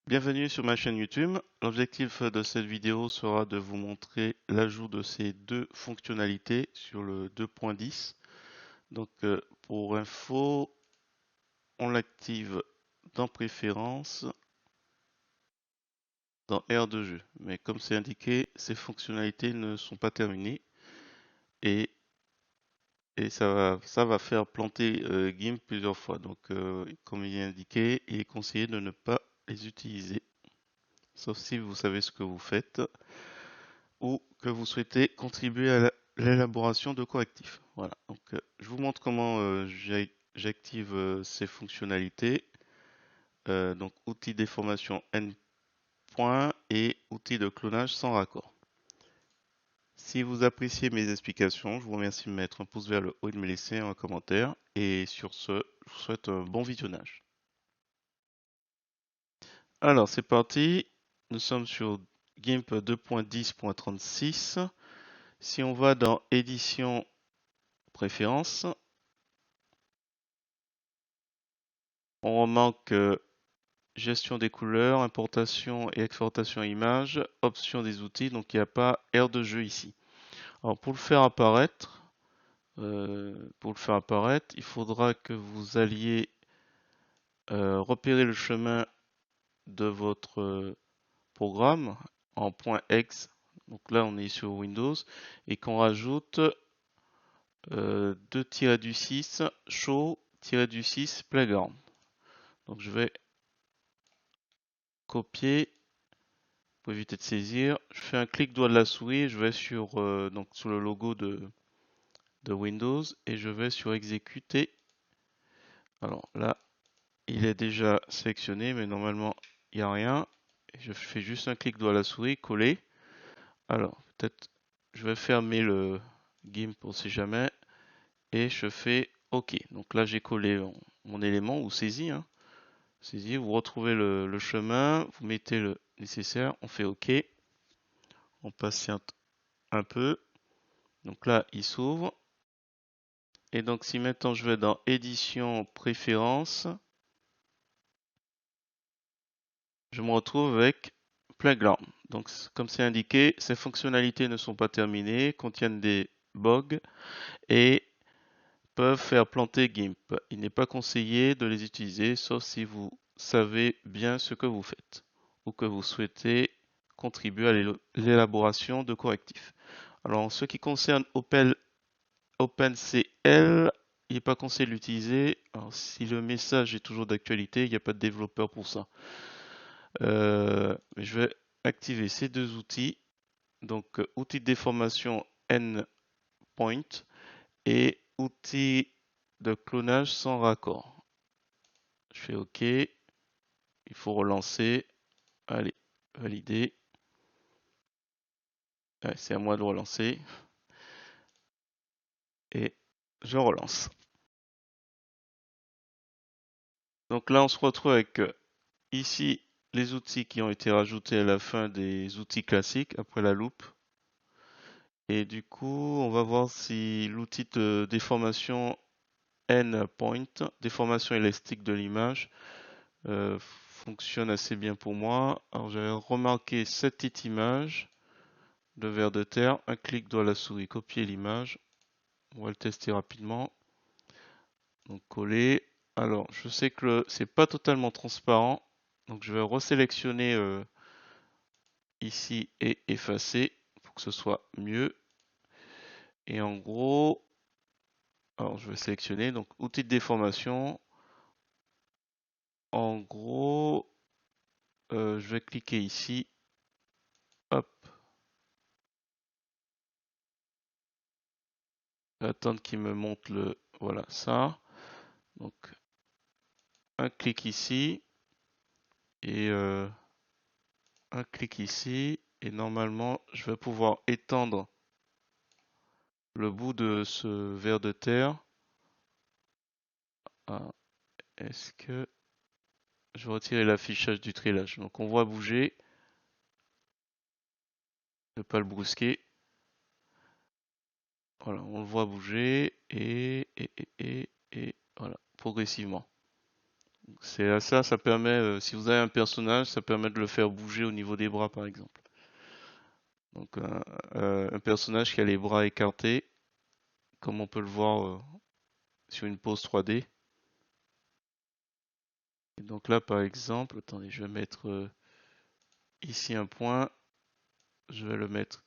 Bienvenue sur ma chaîne YouTube. L'objectif de cette vidéo sera de vous montrer l'ajout de ces deux fonctionnalités sur le 2.10. Donc pour info, on l'active dans Préférences, dans Aire de jeu. Mais comme c'est indiqué, ces fonctionnalités ne sont pas terminées et, ça va faire planter GIMP plusieurs fois. Donc comme il est indiqué, il est conseillé de ne pas les utiliser, sauf si vous savez ce que vous faites ou que vous souhaitez contribuer à l'élaboration de correctifs. Voilà, donc je vous montre comment j'active ces fonctionnalités. Donc outil déformation endpoint et outil de clonage sans raccord. Si vous appréciez mes explications, je vous remercie de mettre un pouce vers le haut et de me laisser un commentaire. Et sur ce, je vous souhaite un bon visionnage. Alors c'est parti, nous sommes sur GIMP 2.10.36. Si on va dans édition préférences, on remarque gestion des couleurs, importation et exportation images, option des outils, donc il n'y a pas aire de jeu ici. Alors pour le faire apparaître, il faudra que vous alliez repérer le chemin de votre programme en .exe. Donc là on est sur Windows et qu'on rajoute 2-6 show-6 playground. Donc je vais copier pour éviter de saisir. Je fais un clic droit de la souris, je vais sur, donc sur le logo de Windows et je vais sur exécuter. Alors là, il est déjà sélectionné, mais normalement il n'y a rien. Et je fais juste un clic droit de la souris, coller. Alors peut-être je vais fermer le GIMP pour si jamais et je fais OK. Donc là j'ai collé mon élément ou saisi, hein. Saisi, vous retrouvez le chemin, vous mettez le nécessaire, on fait OK, on patiente un peu. Donc là, il s'ouvre. Et donc si maintenant je vais dans édition préférences, je me retrouve avec Playground. Donc comme c'est indiqué, ces fonctionnalités ne sont pas terminées, contiennent des bugs et peuvent faire planter GIMP. Il n'est pas conseillé de les utiliser sauf si vous savez bien ce que vous faites ou que vous souhaitez contribuer à l'élaboration de correctifs. Alors en ce qui concerne OpenCL, il n'est pas conseillé de l'utiliser. Alors, si le message est toujours d'actualité, il n'y a pas de développeur pour ça. Mais je vais activer ces deux outils. Donc, outil de déformation endpoint et outil de clonage sans raccord. Je fais OK. Il faut relancer. Allez, valider. Ouais, c'est à moi de relancer. Et je relance. Donc là, on se retrouve avec ici les outils qui ont été rajoutés à la fin des outils classiques après la loupe. Et du coup, on va voir si l'outil de déformation endpoint, déformation élastique de l'image, fonctionne assez bien pour moi. Alors j'avais remarqué cette petite image de ver de terre, un clic droit à la souris, copier l'image. On va le tester rapidement. Donc coller. Alors je sais que c'est pas totalement transparent, donc je vais resélectionner ici et effacer pour que ce soit mieux. Et en gros, alors je vais sélectionner donc outil de déformation. En gros, je vais cliquer ici. Hop. Attendre qu'il me montre le. Voilà ça. Donc un clic ici et un clic ici. Et normalement, je vais pouvoir étendre le bout de ce ver de terre. Ah, est-ce que je vais retirer l'affichage du trilage? Donc on voit bouger, ne pas le brusquer. Voilà, on le voit bouger et voilà, progressivement. C'est ça, ça permet, si vous avez un personnage, ça permet de le faire bouger au niveau des bras, par exemple. Donc un personnage qui a les bras écartés, comme on peut le voir sur une pose 3D. Et donc là, par exemple, attendez, je vais mettre ici un point, je vais le mettre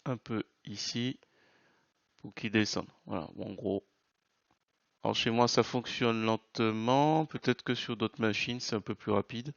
un peu ici pour qu'il descende. Voilà, bon, en gros. Alors chez moi, ça fonctionne lentement. Peut-être que sur d'autres machines, c'est un peu plus rapide.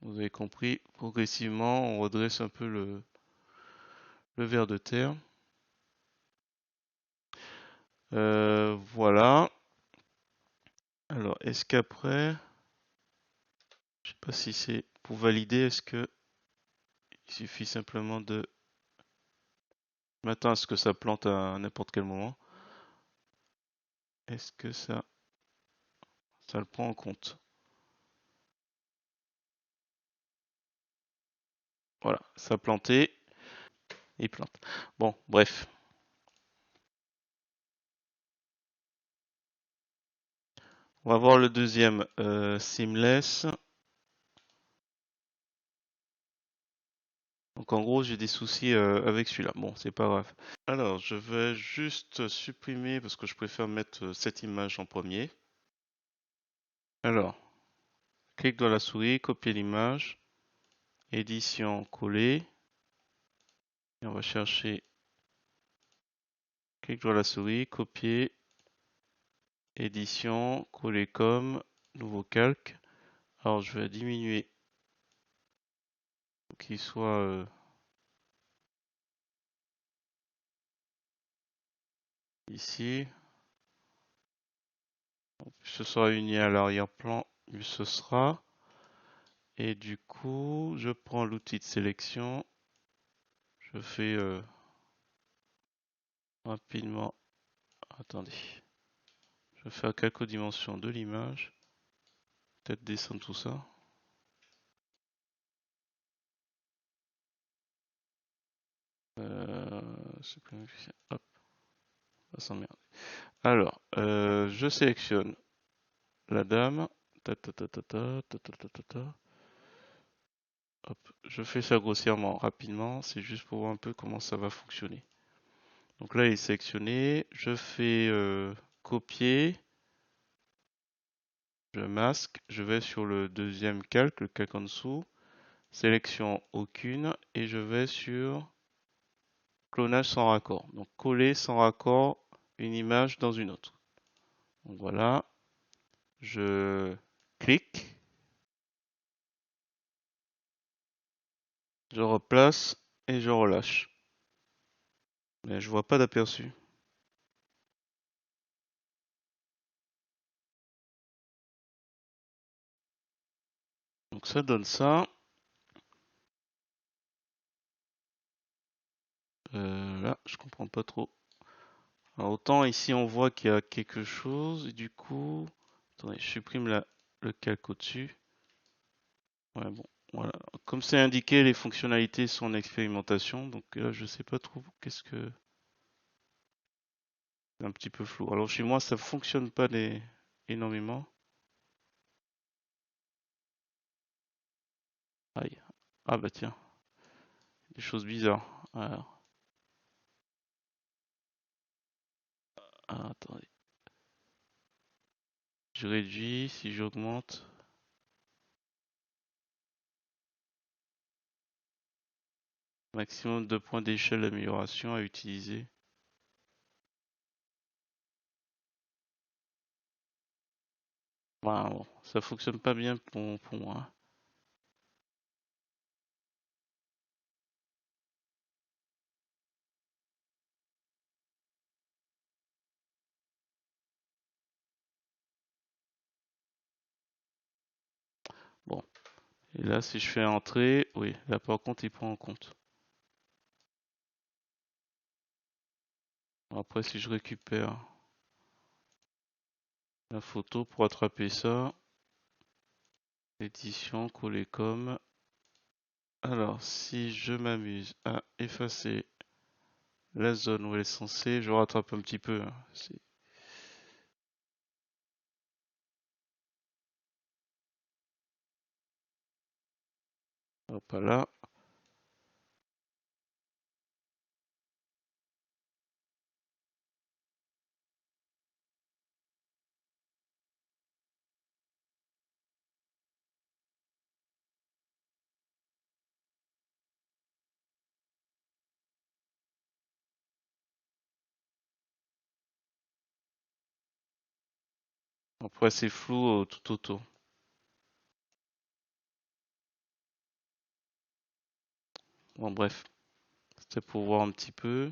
Vous avez compris, progressivement, on redresse un peu le ver de terre. Voilà. Alors, est-ce qu'après, je sais pas si c'est pour valider, est-ce que il suffit simplement de m'attendre à ce que ça plante à n'importe quel moment? Est-ce que ça le prend en compte? Voilà, ça a planté, il plante. Bon, bref. On va voir le deuxième, Seamless. Donc en gros, j'ai des soucis avec celui-là. Bon, c'est pas grave. Alors, je vais juste supprimer parce que je préfère mettre cette image en premier. Alors, clique dans la souris, copier l'image, édition, coller. Et on va chercher, clique dans la souris, copier, édition, coller comme, nouveau calque. Alors, je vais diminuer pour qu'il soit ici. Plus ce sera uni à l'arrière-plan, mieux ce sera. Et du coup, je prends l'outil de sélection. Je fais rapidement. Attendez. Je vais faire quelques dimensions de l'image. Peut-être descendre tout ça. Supprimer, hop, ça s'emmerde. Alors, je sélectionne la dame. Ta, ta, ta, ta, ta, ta, ta, ta, ta, ta. Hop, je fais ça grossièrement, rapidement. C'est juste pour voir un peu comment ça va fonctionner. Donc là, il est sélectionné. Je fais copier. Je masque. Je vais sur le deuxième calque, le calque en dessous. Sélection aucune. Et je vais sur clonage sans raccord. Donc coller sans raccord une image dans une autre. Donc voilà, je clique, je replace et je relâche. Mais je vois pas d'aperçu. Donc ça donne ça. Là, je comprends pas trop. Alors autant ici on voit qu'il y a quelque chose et du coup, attendez, je supprime le calque au-dessus. Ouais bon, voilà. Comme c'est indiqué, les fonctionnalités sont en expérimentation, donc là je sais pas trop qu'est-ce que c'est un petit peu flou. Alors chez moi ça fonctionne pas énormément. Aïe. Ah bah tiens, des choses bizarres. Alors, attendez. Je réduis, si j'augmente. Maximum de points d'échelle d'amélioration à utiliser. Bon, ça fonctionne pas bien pour moi. Bon, et là si je fais entrer, oui, là par contre il prend en compte. Après si je récupère la photo pour attraper ça, édition, coller comme. Alors si je m'amuse à effacer la zone où elle est censée, je rattrape un petit peu, hein. Hop là. Après, c'est flou tout autour. Bon, bref, c'était pour voir un petit peu.